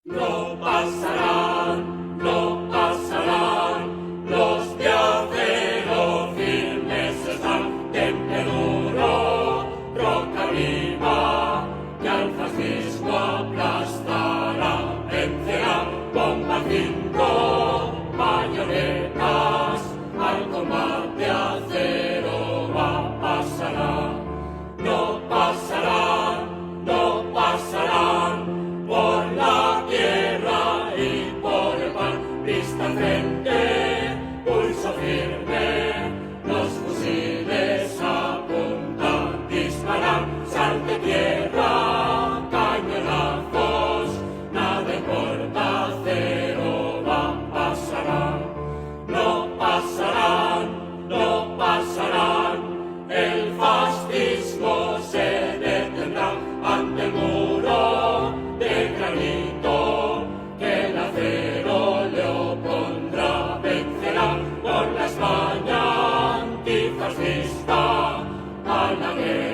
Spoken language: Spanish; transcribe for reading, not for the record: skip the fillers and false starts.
No pasarán, no pasarán, los de acero firmes están, temple duro, roca viva, y al fascismo aplastará, vencerá, bomba 5, bayonetas, al combate acero va, pasará. No pasarán, no pasarán, por la tierra y por el pan, vista al frente, pulso firme, los fusiles apuntan, disparan, salte tierra, cañonazos, nada importa, acero va, pasará. No pasarán, no pasarán, el fascismo se detendrá ante el muro de granito que el acero le opondrá, vencerá por la España antifascista a la guerra.